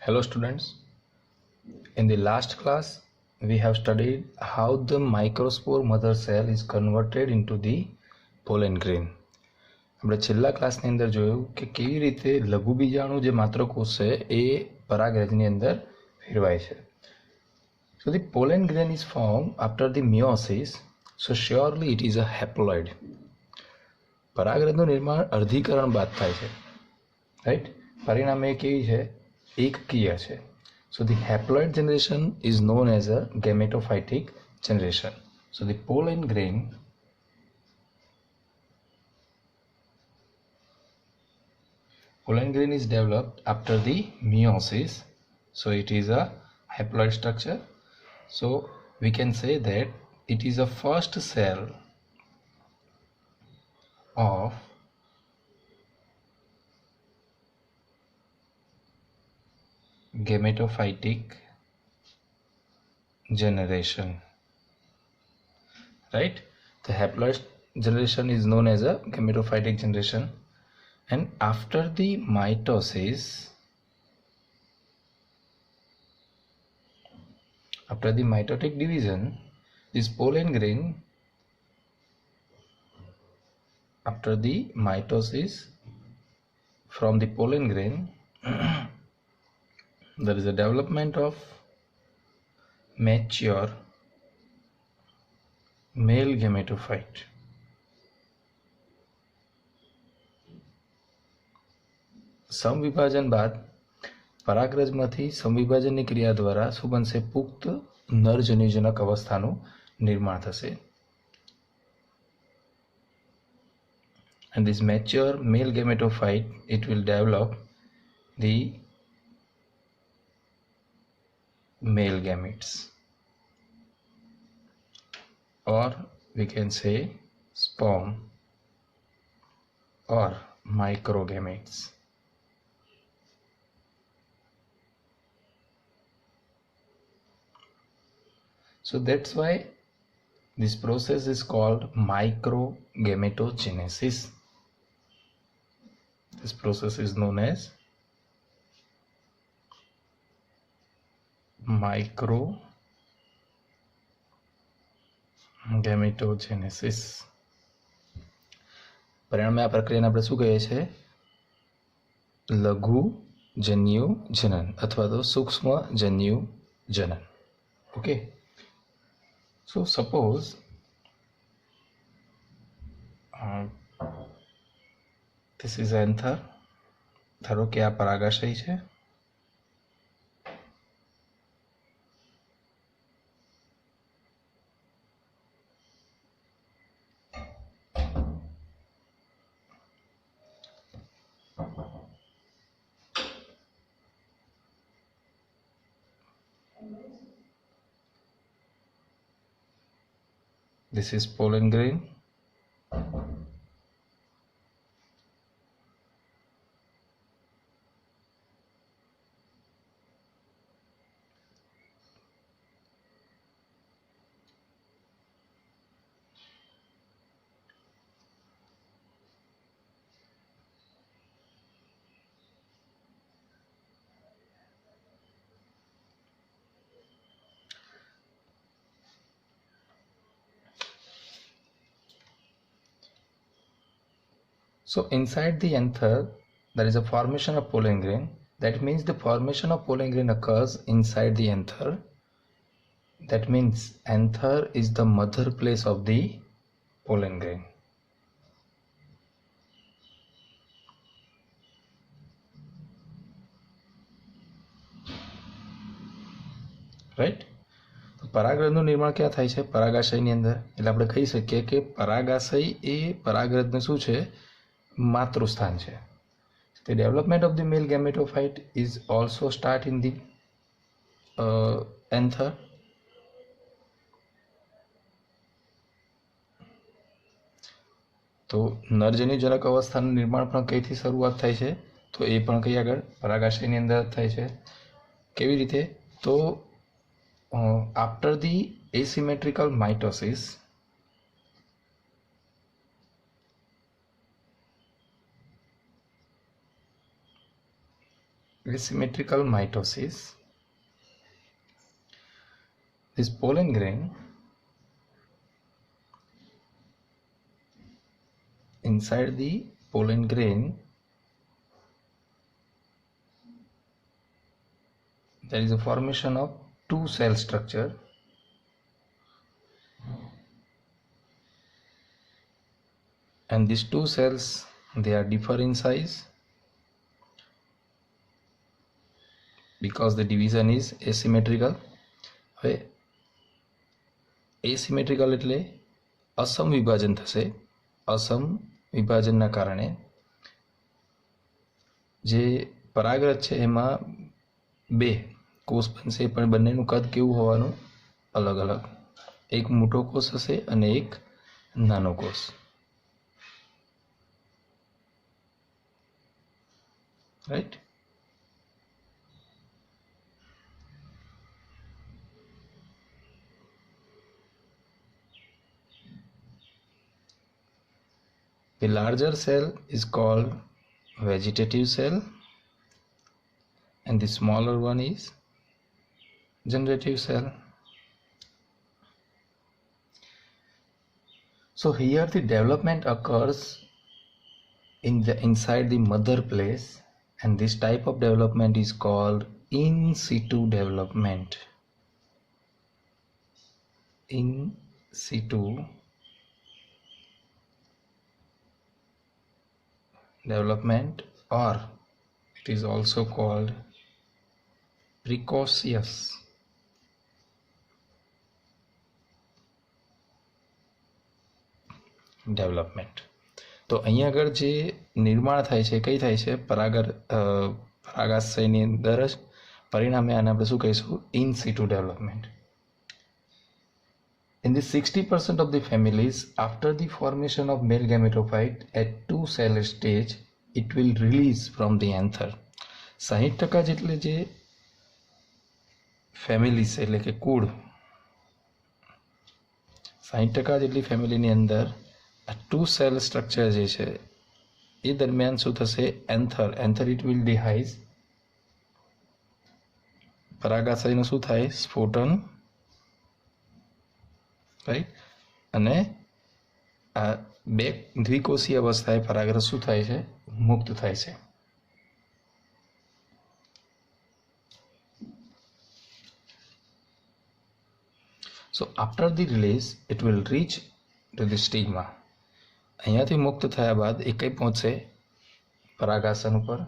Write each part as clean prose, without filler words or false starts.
Hello students, in the last class we have studied how the microspore mother cell is converted into the pollen grain. આપણે છેલ્લા ક્લાસની અંદર જોયું કે કેવી રીતે લઘુ બીજાણુ જે માતૃકોષ છે એ પરાગરજની અંદર ફેરવાય છે. So the pollen grain is formed after the meiosis, so surely it is a haploid. પરાગરજનું निर्माण અર્ધીકરણ બાદ થાય છે, રાઈટ. પરિણામે કેવી છે? એકકીય છે. So the haploid generation is known as a gametophytic generation. So the pollen grain is developed after the meiosis. So it is a haploid structure. So we can say that it is a first cell of gametophytic generation, right? The haploid generation is known as a gametophytic generation, and after the mitosis, after the mitotic division, this pollen grain, after the mitosis, from the pollen grain there is a development of mature male gametophyte. સમવિભાજન બાદ પરાગરજમાંથી સમવિભાજનની ક્રિયા દ્વારા શું બનશે? પુખ્ત નરજન્યુજનક અવસ્થાનું નિર્માણ થશે. And this mature male gametophyte, it will develop the male gametes, or we can say sperm or microgametes. So that's why this process is called microgametogenesis. This process is known as microgametogenesis. પરિણામે આ પ્રક્રિયાને આપણે શું કહીએ છીએ? લઘુ જન્યુ જનન અથવા તો સૂક્ષ્મ જન્યુ જનન. Okay, so suppose this is anther. ધારો કે આ પરાગાશય છે. This is pollen grain. So inside the anther there is a formation of pollen grain. That means the formation of pollen grain occurs inside the anther. That means anther is the mother place of the pollen grain. Right? પરાગરજનું નિર્માણ ક્યાં થાય છે? પરાગાશયની અંદર. એટલે આપણે કહી શકીએ કે પરાગાશય એ પરાગરજનું શું છે? માતૃસ્થાન છે. The development of the male gametophyte is also start in the anther. તો નરજન્યુજનક અવસ્થાનું નિર્માણ પણ કઈથી શરૂઆત થાય છે? તો એ પણ કઈ આગળ પરાગાશયની અંદર થાય છે. કેવી રીતે? તો after the asymmetrical mitosis, asymmetrical mitosis. This pollen grain inside the pollen grain there is a formation of two cell structure, and these two cells they are differ in size because the division is asymmetrical. હવે asymmetrical એટલે અસમ વિભાજન થશે. અસમ વિભાજનના કારણે જે પરાગરજ છે એમાં બે કોષ બનશે, પણ બંનેનું કદ કેવું હોવાનું? અલગ અલગ. એક મોટો કોષ હશે અને એક નાનો કોષ. Right. The larger cell is called vegetative cell and the smaller one is generative cell. So here the development occurs inside the mother place, and this type of development is called in situ development. In situ development, or it is also called precocious development. તો અહીંયા આગળ જે નિર્માણ થાય છે કઈ થાય છે? પરાગાશયની અંદર જ. પરિણામે આને આપણે શું કહીશું? In situ development. In the 60% of the families, after the formation of male gametophyte at 2 cell stage, it will release from the anther. 60% જેટલે જે ફેમિલીસ એટલે કે કુળ, 60% જેટલી ફેમિલીની અંદર આ 2 સેલ સ્ટ્રક્ચર જે છે એ દરમિયાન શું થશે? એન્થર. એન્થર ઇટ વિલ ડિહાઇઝ. પરાગાશયનું શું થાય? સ્ફોટન. રાઈટ. અને આ બે દ્વિકોષીય અવસ્થાએ પરાગરજ શું થાય છે? મુક્ત થાય છે. So after the release it will reach to the stigma. અહીંયાથી મુક્ત થયા બાદ એ કઈ પહોંચશે? પરાગાસન ઉપર.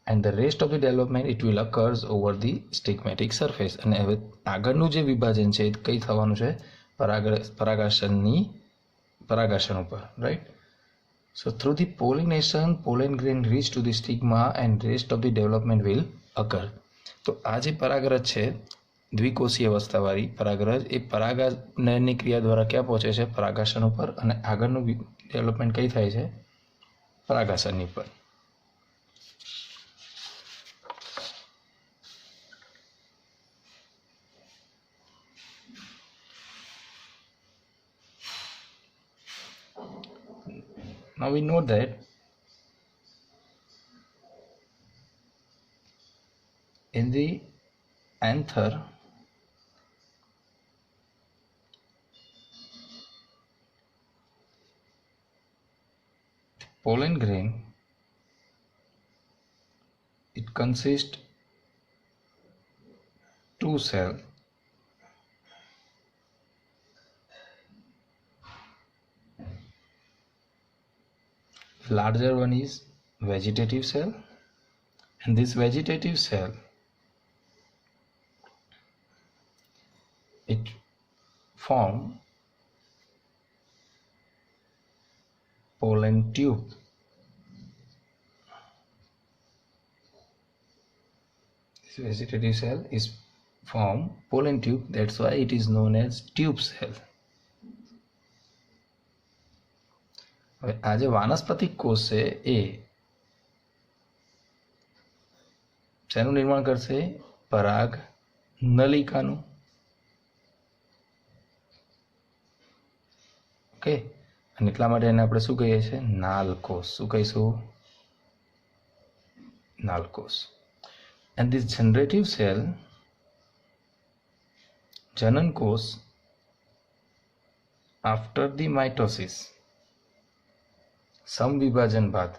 and the rest of the development it will occurs over the stigmatic surface. અને હવે આગળનું જે વિભાજન છે એ કઈ થવાનું છે? પરાગાસન ઉપર. Right. So through the pollination pollen grain reach to the stigma and rest of the development will occur. તો આ જે પરાગરજ છે દ્વિકોષીય અવસ્થાવાળી પરાગરજ એ પરાગનયનની ક્રિયા દ્વારા ક્યાં પહોંચે છે? પરાગાસન ઉપર. અને આગળનું ડેવલપમેન્ટ કઈ થાય છે? પરાગાસનની ઉપર. Now we know that in the anther the pollen grain it consists 2 cells. Larger one is vegetative cell, and this vegetative cell it form pollen tube. This vegetative cell is form pollen tube, that's why it is known as tube cell. હવે આ જે વાનસ્પતિક કોષ છે એ શેનું નિર્માણ કરશે? પરાગ નલિકાનું. Okay. અને એટલા માટે એને આપણે શું કહીએ છીએ? નાલ કોષ. શું કહીશું? નાલ કોષ. and this generative cell जनन कोश after the mitosis समविभाजन बाद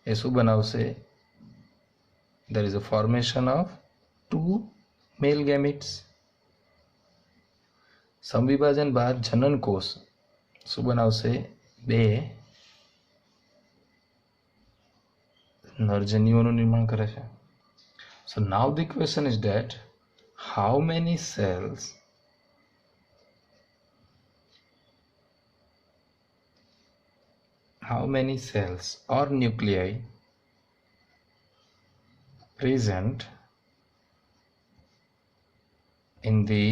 એ શું બનાવશે? there is a formation of two male gametes. સમવિભાજન બાદ જનન કોષ શું બનાવશે? બે નરજન્યુઓનું નિર્માણ કરે છે. So now the question is that how many cells or nuclei present in the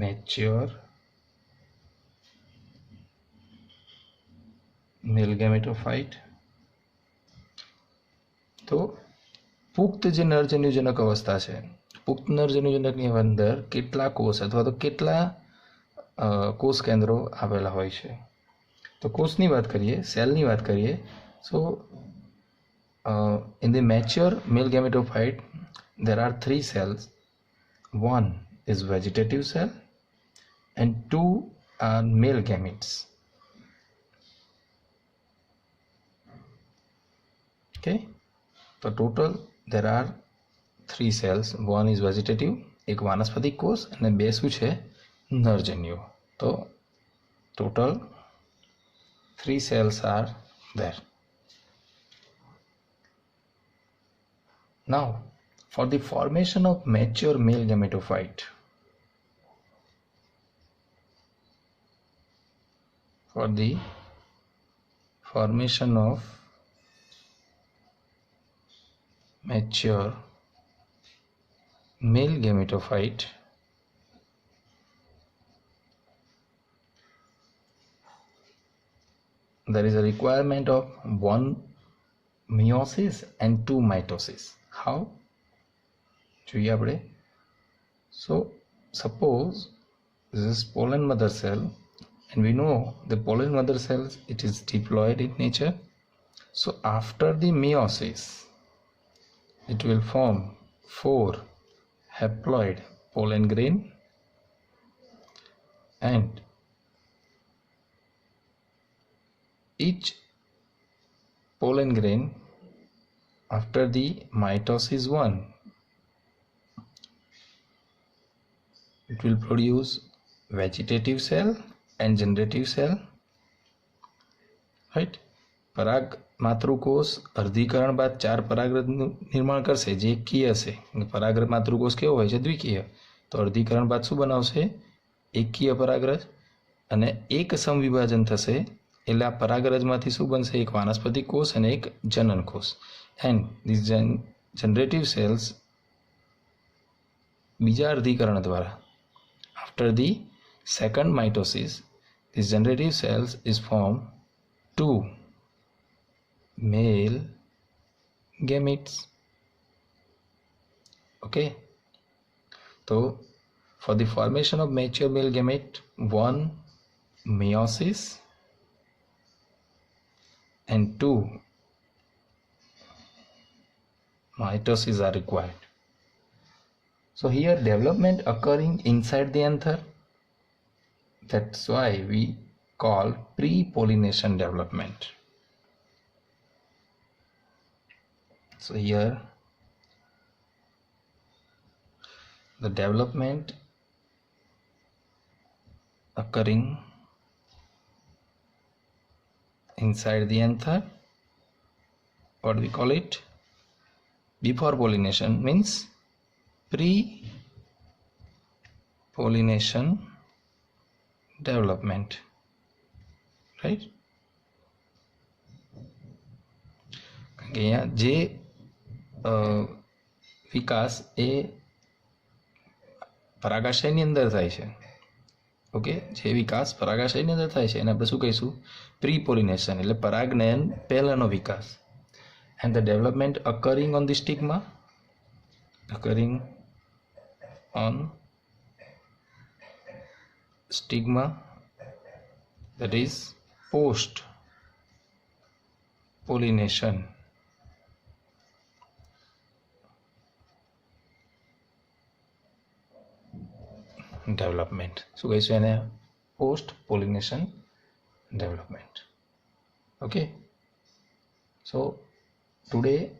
mature male gametophyte. તો પુખ્ત જે નરજન્યુજનક અવસ્થા છે, પુખ્ત નરજન્યુજનકની અંદર કેટલા કોષ અથવા તો કેટલા કોષ કેન્દ્રો આવેલા હોય છે? તો કોષની વાત કરીએ, સેલની વાત કરીએ. સો in the mature male gametophyte there are 3 cells. One is vegetative cell and 2 are male gametes. Okay, so total there are 3 cells. One is vegetative, એક વાનસ્પતિક કોષ અને બે શું છે? નરજન્યુઓ. તો total 3 cells are there. Now for the formation of mature male gametophyte, for the formation of mature male gametophyte, there is a requirement of 1 meiosis and 2 mitosis. How? જોઈએ આપણે. So suppose this is pollen mother cell and we know the pollen mother cells, it is diploid in nature. So after the meiosis it will form 4 haploid pollen grain, and each pollen grain after the mitosis 1 it will produce vegetative cell and generative cell, right? પરાગ માતૃકોષ અર્ધીકરણ બાદ 4 પરાગરજનું નિર્માણ કરશે જે એકકીય હશે. પરાગ માતૃકોષ કેવો હોય છે? દ્વિકીય. તો અર્ધીકરણ બાદ શું બનાવશે? એકકીય પરાગરજ. અને એક સમવિભાજન થશે એટલે આ પરાગરજમાંથી શું બનશે? એક વાનસ્પતિક કોષ અને એક જનન કોષ. and these generative cells બીજા અર્ધીકરણ દ્વારા after the second mitosis these generative cells is formed 2 male gametes. Okay, so for the formation of mature male gamete 1 meiosis and 2 mitosis are required. So here development occurring inside the anther, that's why we call pre-pollination development. So here the development occurring inside the anther, what we call it? Before pollination means pre-pollination development, right? કારણ કે અહીંયા જે વિકાસ એ પરાગાશયની અંદર થાય છે. Okay, જે વિકાસ પરાગાશયની અંદર થાય છે એને આપણે શું કહીશું? પ્રી પોલિનેશન, એટલે પરાગનયન પહેલાનો વિકાસ. and the development occurring on the stigma, occurring on stigma, that is post pollination development. શું કહીશું એને? Post pollination development. Okay, so today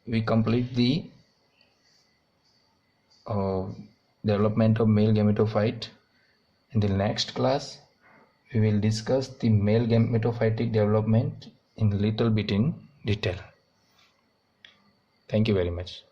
we complete the development of male gametophyte. In the next class we will discuss the male gametophytic development in little bit in detail. Thank you very much.